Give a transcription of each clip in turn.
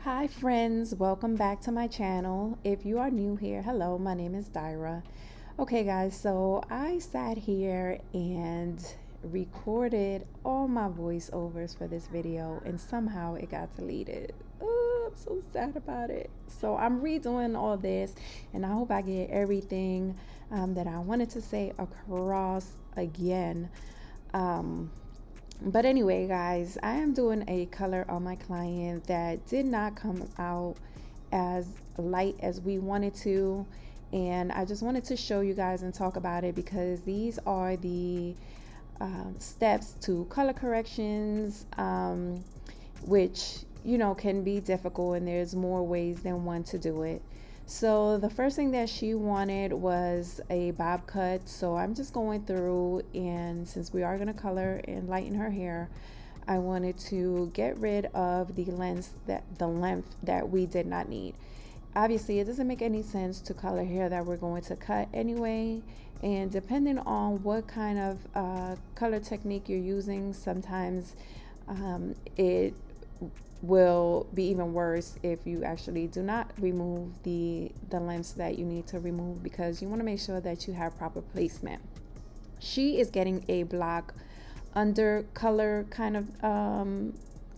Hi friends, welcome back to my channel. If you are new here, hello, my name is Daira. Okay guys, so I sat here and recorded all my voiceovers for this video and somehow it got deleted. Oh, I'm so sad about it. So I'm redoing all this and I hope I get everything that I wanted to say across again. But anyway, guys, I am doing a color on my client that did not come out as light as we wanted to. And I just wanted to show you guys and talk about it because these are the steps to color corrections, which, you know, can be difficult and there's more ways than one to do it. So the first thing that she wanted was a bob cut. So I'm just going through, and since we are going to color and lighten her hair, I wanted to get rid of the length that we did not need. Obviously, it doesn't make any sense to color hair that we're going to cut anyway. And depending on what kind of color technique you're using, sometimes it will be even worse if you actually do not remove the lengths that you need to remove, because you want to make sure that you have proper placement. She is getting a black under color kind of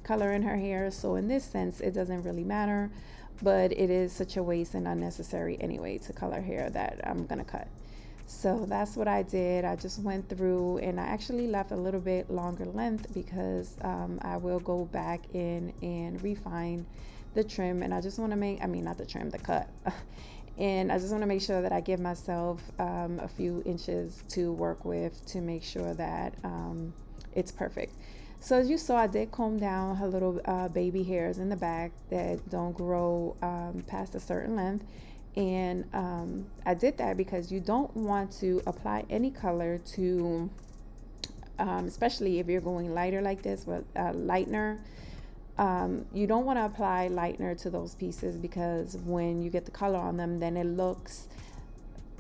color in her hair, so in this sense it doesn't really matter, but it is such a waste and unnecessary anyway to color hair that I'm gonna cut. So that's what I did. I just went through and I actually left a little bit longer length because I will go back in and refine the trim, and I just want to make, not the trim, the cut. And I just want to make sure that I give myself a few inches to work with to make sure that it's perfect. So as you saw, I did comb down her little baby hairs in the back that don't grow past a certain length. And I did that because you don't want to apply any color to, especially if you're going lighter like this with lightener. You don't want to apply lightener to those pieces because when you get the color on them, then it looks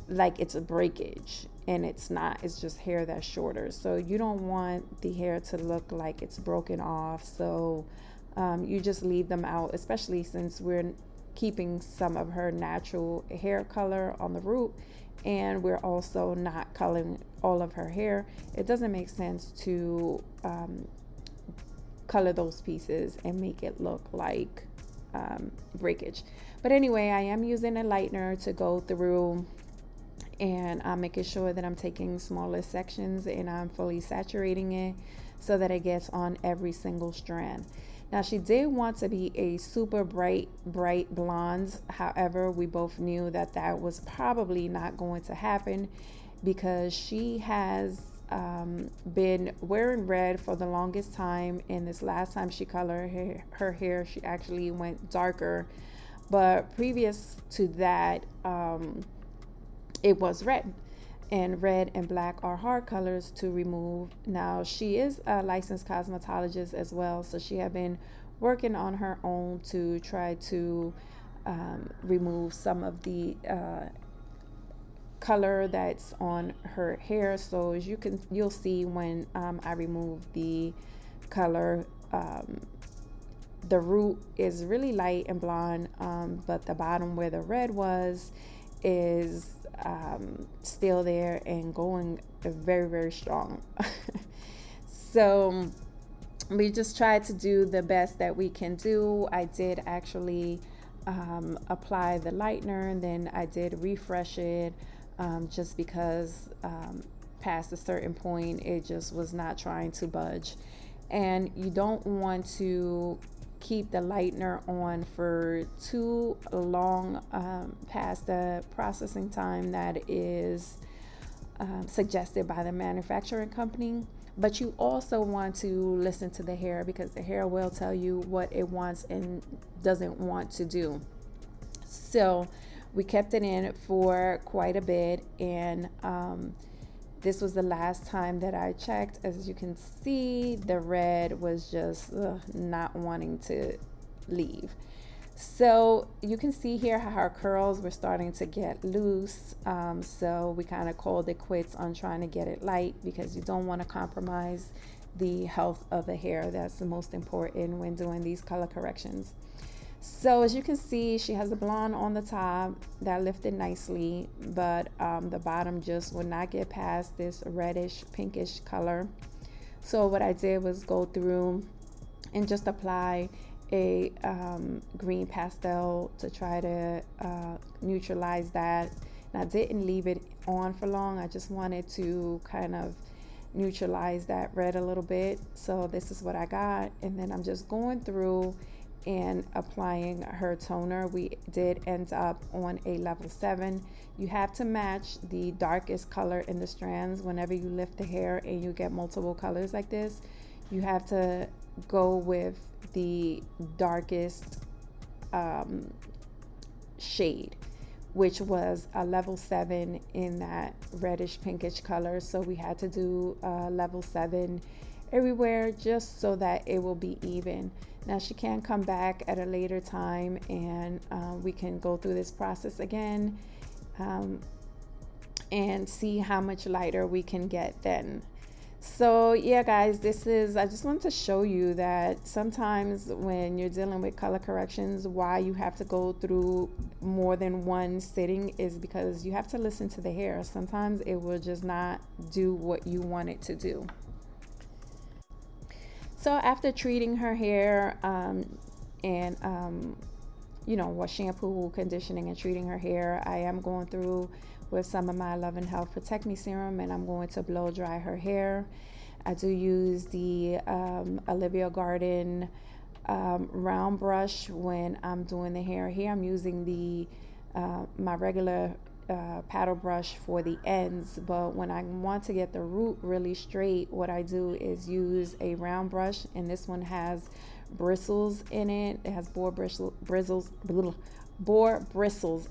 like it's a breakage, and it's not. It's just hair that's shorter. So you don't want the hair to look like it's broken off. So you just leave them out, especially since we're keeping some of her natural hair color on the root, and we're also not coloring all of her hair. It doesn't make sense to color those pieces and make it look like breakage. But anyway, I am using a lightener to go through, and I'm making sure that I'm taking smaller sections and I'm fully saturating it so that it gets on every single strand. Now, she did want to be a super bright blonde. However, we both knew that that was probably not going to happen because she has been wearing red for the longest time. And this last time she colored her hair, she actually went darker. But previous to that, it was red. And red and black are hard colors to remove. Now, she is a licensed cosmetologist as well, so she had been working on her own to try to remove some of the color that's on her hair. So as you'll see when I remove the color, the root is really light and blonde, but the bottom where the red was is still there and going very, very strong. So we just tried to do the best that we can do. I did actually apply the lightener, and then I did refresh it just because past a certain point it just was not trying to budge. And you don't want to keep the lightener on for too long past the processing time that is suggested by the manufacturing company. But you also want to listen to the hair, because the hair will tell you what it wants and doesn't want to do. So we kept it in for quite a bit, and this was the last time that I checked. As you can see, the red was just not wanting to leave. So you can see here how her curls were starting to get loose. So we kind of called it quits on trying to get it light, because you don't want to compromise the health of the hair. That's the most important when doing these color corrections. So as you can see, she has the blonde on the top that lifted nicely, but the bottom just would not get past this reddish pinkish color. So what I did was go through and just apply a green pastel to try to neutralize that. And I didn't leave it on for long. I just wanted to kind of neutralize that red a little bit. So this is what I got, and then I'm just going through and applying her toner. We did end up on a level 7. You have to match the darkest color in the strands. Whenever you lift the hair and you get multiple colors like this, you have to go with the darkest shade, which was a level 7 in that reddish pinkish color. So we had to do level 7 everywhere just so that it will be even. Now she can come back at a later time and we can go through this process again and see how much lighter we can get then. So yeah guys, I just want to show you that sometimes when you're dealing with color corrections, why you have to go through more than one sitting is because you have to listen to the hair. Sometimes it will just not do what you want it to do. So after treating her hair and what shampoo, conditioning, and treating her hair, I am going through with some of my Love and Health Protect Me serum, and I'm going to blow dry her hair. I do use the Olivia Garden round brush when I'm doing the hair. Here I'm using the my regular paddle brush for the ends, but when I want to get the root really straight, what I do is use a round brush, and this one has bristles in it. It has boar bristles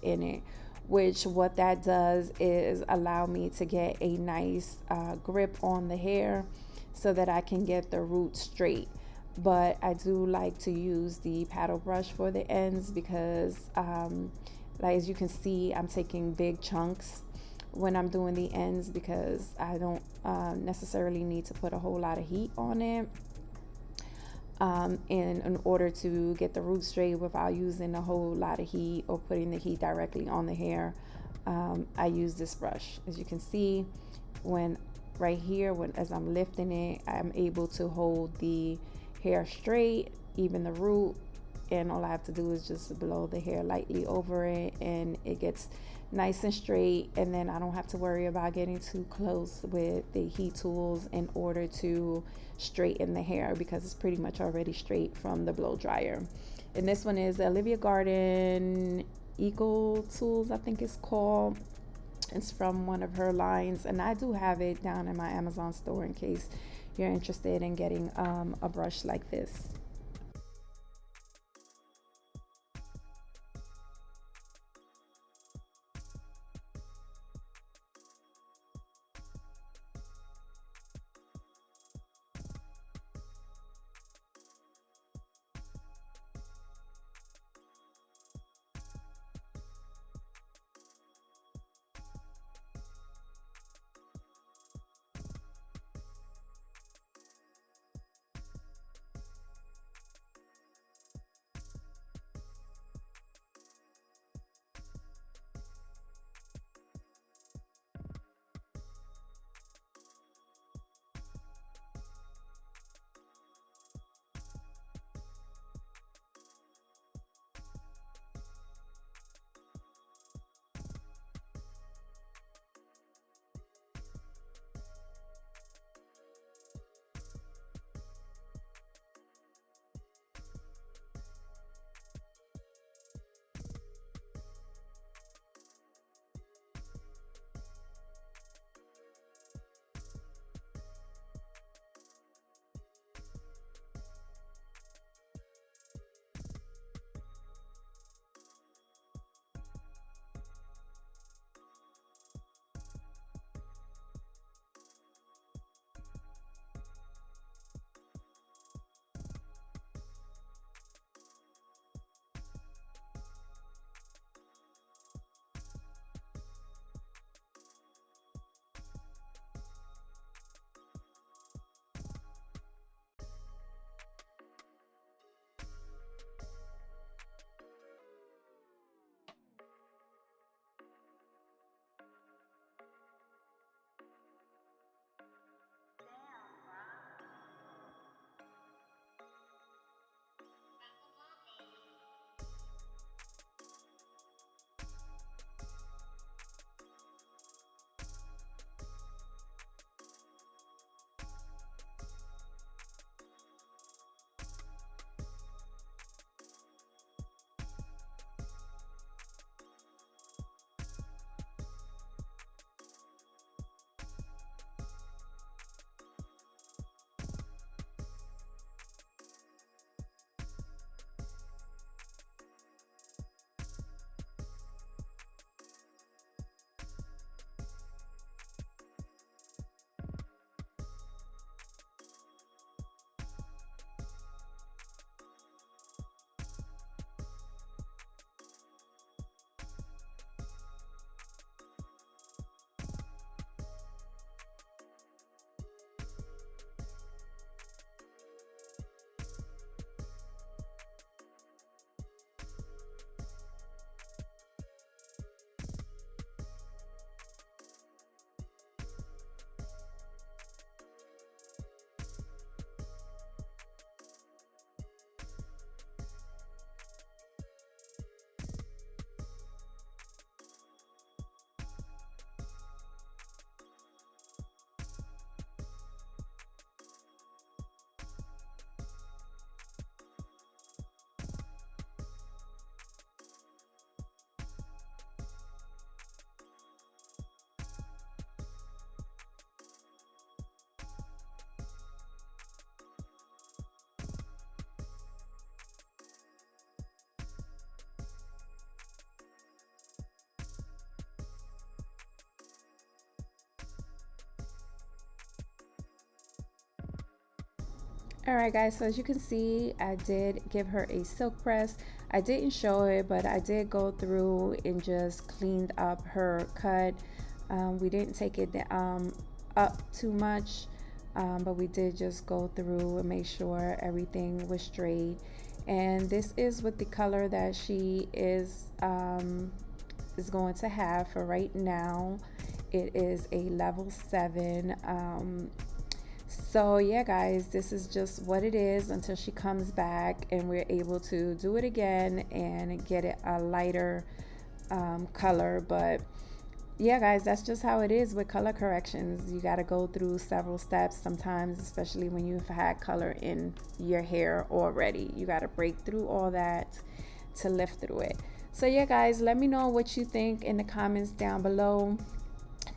in it, which what that does is allow me to get a nice grip on the hair so that I can get the root straight. But I do like to use the paddle brush for the ends because like as you can see, I'm taking big chunks when I'm doing the ends because I don't necessarily need to put a whole lot of heat on it in order to get the root straight without using a whole lot of heat or putting the heat directly on the hair. I use this brush. As you can see, when right here, as I'm lifting it, I'm able to hold the hair straight, even the root, and all I have to do is just blow the hair lightly over it and it gets nice and straight, and then I don't have to worry about getting too close with the heat tools in order to straighten the hair because it's pretty much already straight from the blow dryer. And this one is the Olivia Garden Eco Tools, I think it's called. It's from one of her lines, and I do have it down in my Amazon store in case you're interested in getting a brush like this. All right, guys, so as you can see, I did give her a silk press. I didn't show it, but I did go through and just cleaned up her cut. We didn't take it up too much, but we did just go through and make sure everything was straight. And this is what the color that she is going to have for right now. It is a level 7. So yeah, guys, this is just what it is until she comes back and we're able to do it again and get it a lighter color. But yeah, guys, that's just how it is with color corrections. You got to go through several steps sometimes, especially when you've had color in your hair already. You got to break through all that to lift through it. So yeah, guys, let me know what you think in the comments down below.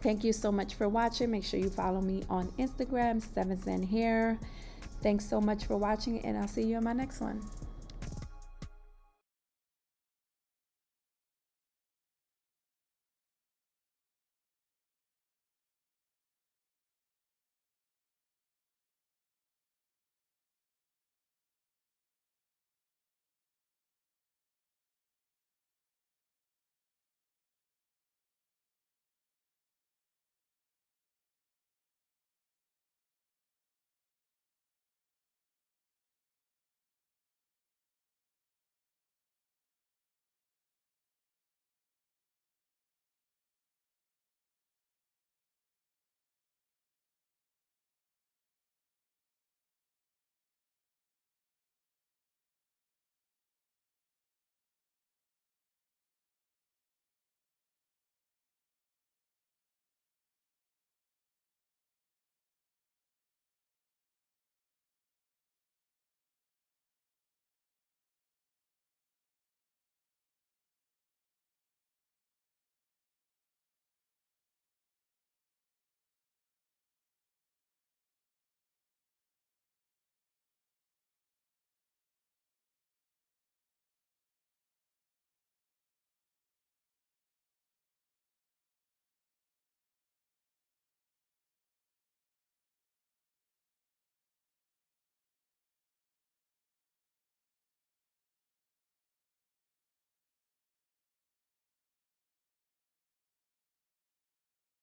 Thank you so much for watching. Make sure you follow me on Instagram, 7zen Hair. Thanks so much for watching, and I'll see you in my next one.